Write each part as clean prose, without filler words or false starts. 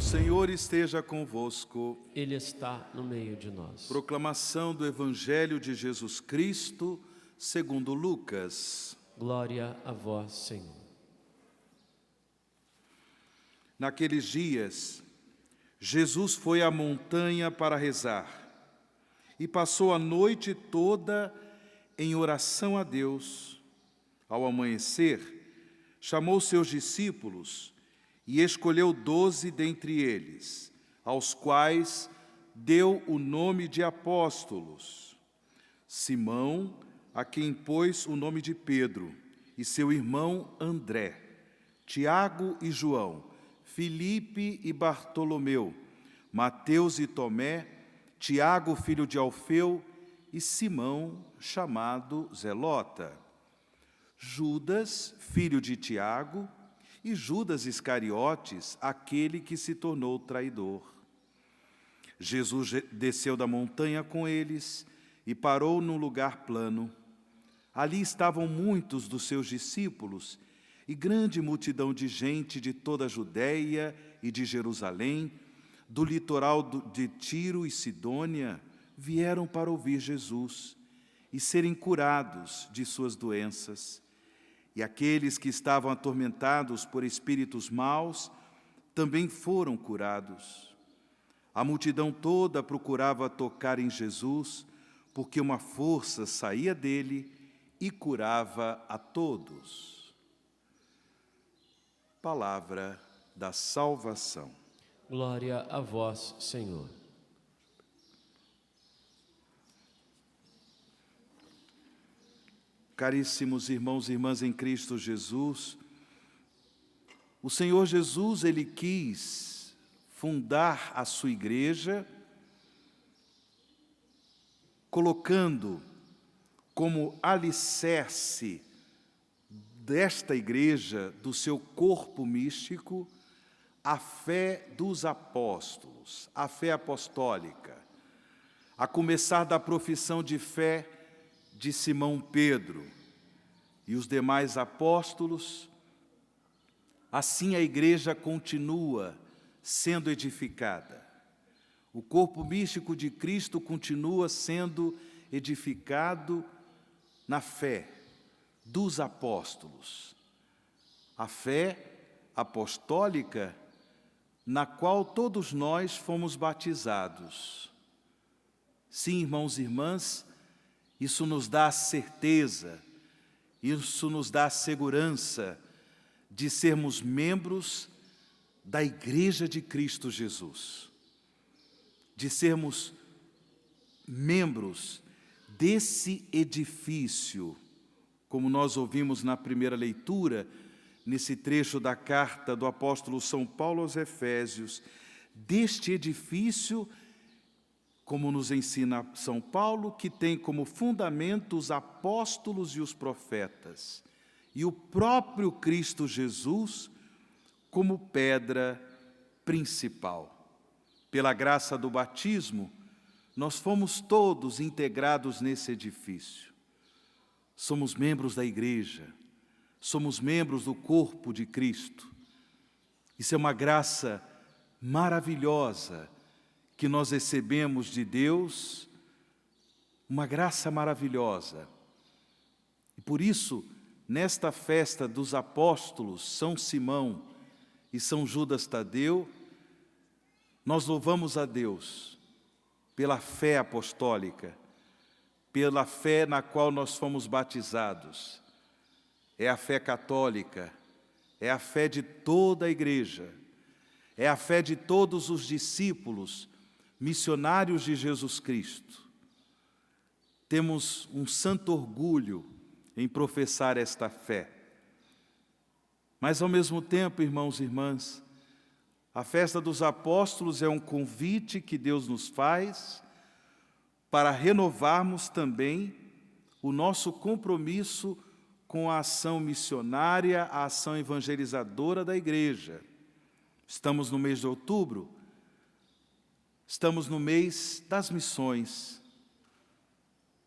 Senhor esteja convosco. Ele está no meio de nós. Proclamação do Evangelho de Jesus Cristo, segundo Lucas. Glória a vós, Senhor. Naqueles dias, Jesus foi à montanha para rezar e passou a noite toda em oração a Deus. Ao amanhecer, chamou seus discípulos e escolheu 12 dentre eles, aos quais deu o nome de apóstolos: Simão, a quem pôs o nome de Pedro, e seu irmão André, Tiago e João, Filipe e Bartolomeu, Mateus e Tomé, Tiago, filho de Alfeu, e Simão, chamado Zelota, Judas, filho de Tiago, e Judas Iscariotes, aquele que se tornou traidor. Jesus desceu da montanha com eles e parou num lugar plano. Ali estavam muitos dos seus discípulos e grande multidão de gente de toda a Judéia e de Jerusalém, do litoral de Tiro e Sidônia, vieram para ouvir Jesus e serem curados de suas doenças. E aqueles que estavam atormentados por espíritos maus também foram curados. A multidão toda procurava tocar em Jesus, porque uma força saía dele e curava a todos. Palavra da salvação. Glória a vós, Senhor. Caríssimos irmãos e irmãs em Cristo Jesus, o Senhor Jesus, Ele quis fundar a sua igreja, colocando como alicerce desta igreja, do seu corpo místico, a fé dos apóstolos, a fé apostólica, a começar da profissão de fé de Simão Pedro e os demais apóstolos. Assim a igreja continua sendo edificada. O corpo místico de Cristo continua sendo edificado na fé dos apóstolos. A fé apostólica na qual todos nós fomos batizados. Sim, irmãos e irmãs, isso nos dá a certeza, isso nos dá a segurança de sermos membros da Igreja de Cristo Jesus, de sermos membros desse edifício, como nós ouvimos na primeira leitura, nesse trecho da carta do apóstolo São Paulo aos Efésios, deste edifício, como nos ensina São Paulo, que tem como fundamento os apóstolos e os profetas, e o próprio Cristo Jesus como pedra principal. Pela graça do batismo, nós fomos todos integrados nesse edifício. Somos membros da igreja, somos membros do corpo de Cristo. Isso é uma graça maravilhosa que nós recebemos de Deus, uma graça maravilhosa. E por isso, nesta festa dos apóstolos, São Simão e São Judas Tadeu, nós louvamos a Deus pela fé apostólica, pela fé na qual nós fomos batizados. É a fé católica, é a fé de toda a igreja, é a fé de todos os discípulos, missionários de Jesus Cristo. Temos um santo orgulho em professar esta fé. Mas, ao mesmo tempo, irmãos e irmãs, a festa dos apóstolos é um convite que Deus nos faz para renovarmos também o nosso compromisso com a ação missionária, a ação evangelizadora da igreja. Estamos no mês de outubro, estamos no mês das missões.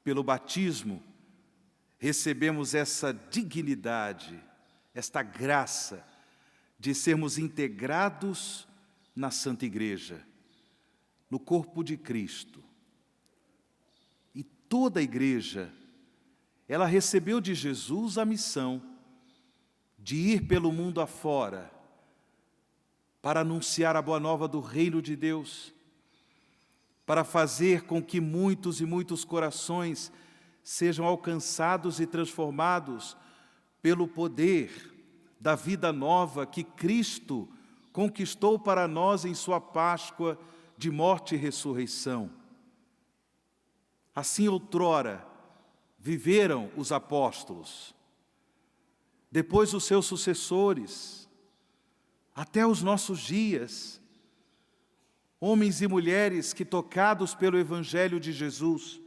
Pelo batismo, recebemos essa dignidade, esta graça de sermos integrados na Santa Igreja, no corpo de Cristo. E toda a igreja, ela recebeu de Jesus a missão de ir pelo mundo afora para anunciar a boa nova do reino de Deus, para fazer com que muitos e muitos corações sejam alcançados e transformados pelo poder da vida nova que Cristo conquistou para nós em sua Páscoa de morte e ressurreição. Assim outrora viveram os apóstolos, depois os seus sucessores, até os nossos dias, homens e mulheres que, tocados pelo Evangelho de Jesus,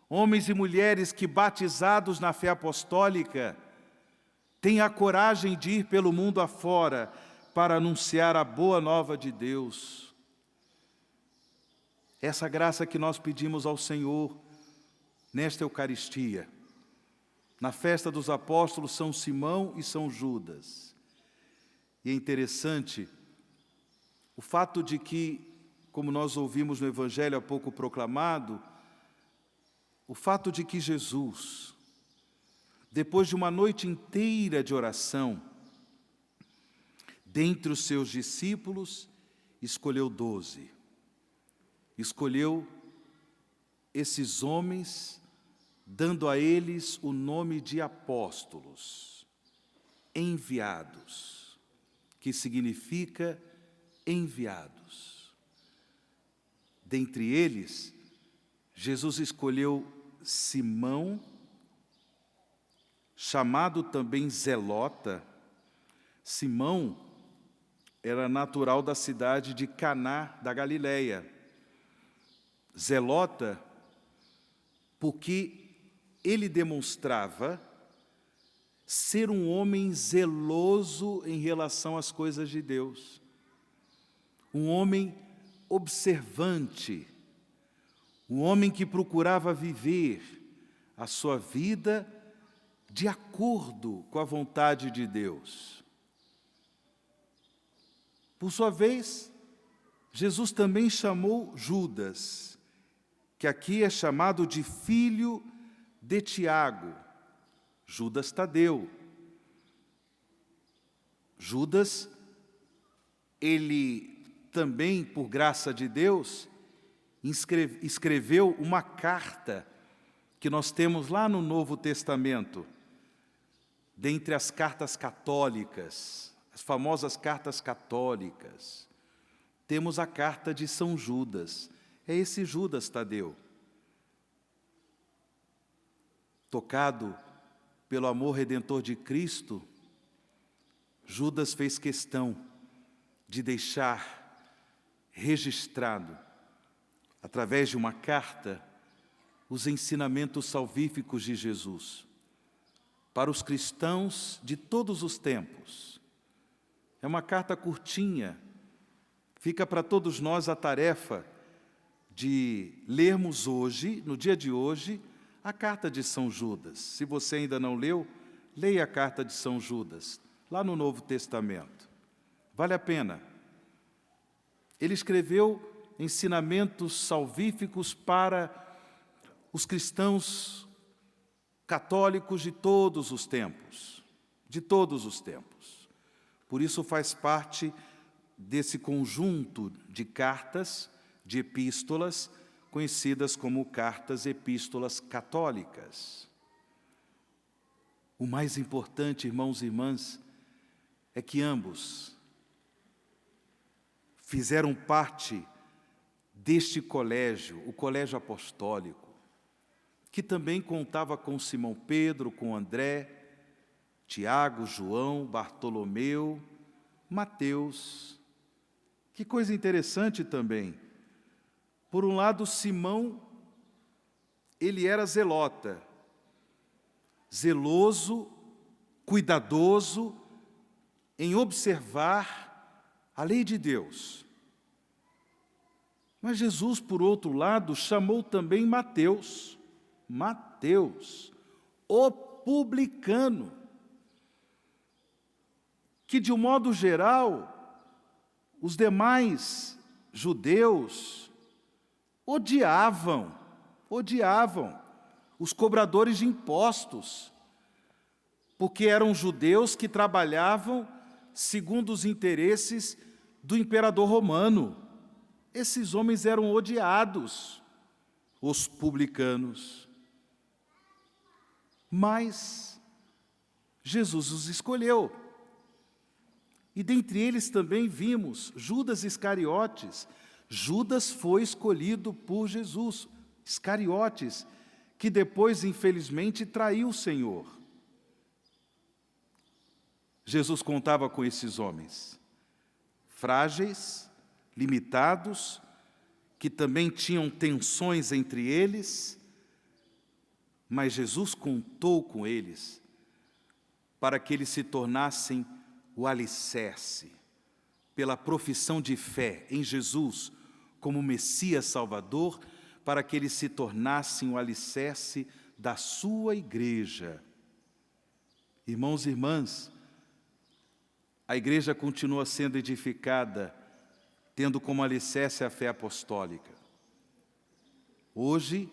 homens e mulheres que, batizados na fé apostólica, têm a coragem de ir pelo mundo afora para anunciar a boa nova de Deus. Essa graça que nós pedimos ao Senhor nesta Eucaristia, na festa dos apóstolos São Simão e São Judas. E é interessante o fato de que, como nós ouvimos no Evangelho há pouco proclamado, o fato de que Jesus, depois de uma noite inteira de oração, dentre os seus discípulos, escolheu 12. Escolheu esses homens, dando a eles o nome de apóstolos, enviados, que significa enviados. Dentre eles, Jesus escolheu Simão, chamado também Zelota. Simão era natural da cidade de Caná da Galileia. Zelota, porque ele demonstrava ser um homem zeloso em relação às coisas de Deus, um homem observante, um homem que procurava viver a sua vida de acordo com a vontade de Deus. Por sua vez, Jesus também chamou Judas, que aqui é chamado de filho de Tiago, Judas Tadeu. Judas, ele também, por graça de Deus, escreveu uma carta que nós temos lá no Novo Testamento, dentre as cartas católicas, as famosas cartas católicas. Temos a carta de São Judas. É esse Judas Tadeu, tocado pelo amor redentor de Cristo, Judas fez questão de deixar registrado, através de uma carta, os ensinamentos salvíficos de Jesus para os cristãos de todos os tempos. É uma carta curtinha, fica para todos nós a tarefa de lermos hoje, no dia de hoje, a carta de São Judas. Se você ainda não leu, leia a carta de São Judas, lá no Novo Testamento. Vale a pena. Ele escreveu ensinamentos salvíficos para os cristãos católicos de todos os tempos, de todos os tempos. Por isso faz parte desse conjunto de cartas, de epístolas, conhecidas como cartas epístolas católicas. O mais importante, irmãos e irmãs, é que ambos fizeram parte deste colégio, o colégio apostólico, que também contava com Simão Pedro, com André, Tiago, João, Bartolomeu, Mateus. Que coisa interessante também. Por um lado, Simão, ele era zelota, zeloso, cuidadoso em observar a lei de Deus. Mas Jesus, por outro lado, chamou também Mateus, o publicano, que de um modo geral os demais judeus odiavam os cobradores de impostos, porque eram judeus que trabalhavam segundo os interesses do imperador romano. Esses homens eram odiados, os publicanos. Mas Jesus os escolheu. E dentre eles também vimos Judas Iscariotes. Judas foi escolhido por Jesus. Iscariotes, que depois, infelizmente, traiu o Senhor. Jesus contava com esses homens, frágeis, limitados, que também tinham tensões entre eles, mas Jesus contou com eles para que eles se tornassem o alicerce, pela profissão de fé em Jesus como Messias Salvador, para que eles se tornassem o alicerce da sua igreja. Irmãos e irmãs, a igreja continua sendo edificada, tendo como alicerce a fé apostólica. Hoje,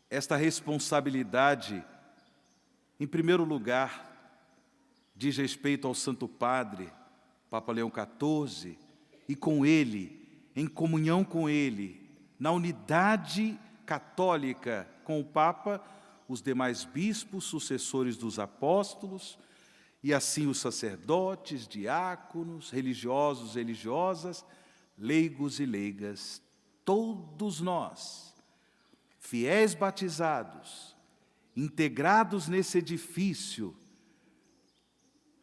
esta responsabilidade, em primeiro lugar, diz respeito ao Santo Padre, Papa Leão XIV, e com ele, em comunhão com ele, na unidade católica com o Papa, os demais bispos, sucessores dos apóstolos, e assim os sacerdotes, diáconos, religiosos, religiosas, leigos e leigas, todos nós, fiéis batizados, integrados nesse edifício,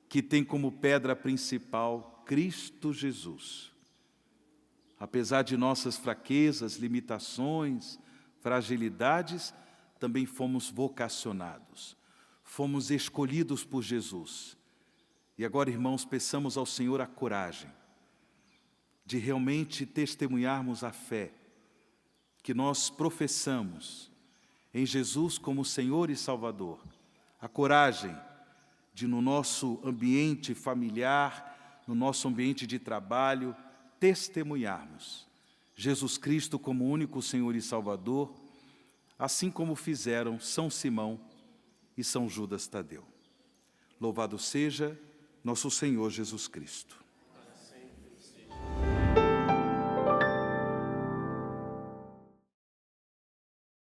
que tem como pedra principal Cristo Jesus. Apesar de nossas fraquezas, limitações, fragilidades, também fomos vocacionados, fomos escolhidos por Jesus. E agora, irmãos, peçamos ao Senhor a coragem de realmente testemunharmos a fé que nós professamos em Jesus como Senhor e Salvador. A coragem de, no nosso ambiente familiar, no nosso ambiente de trabalho, testemunharmos Jesus Cristo como único Senhor e Salvador, assim como fizeram São Simão e São Judas Tadeu. Louvado seja nosso Senhor Jesus Cristo.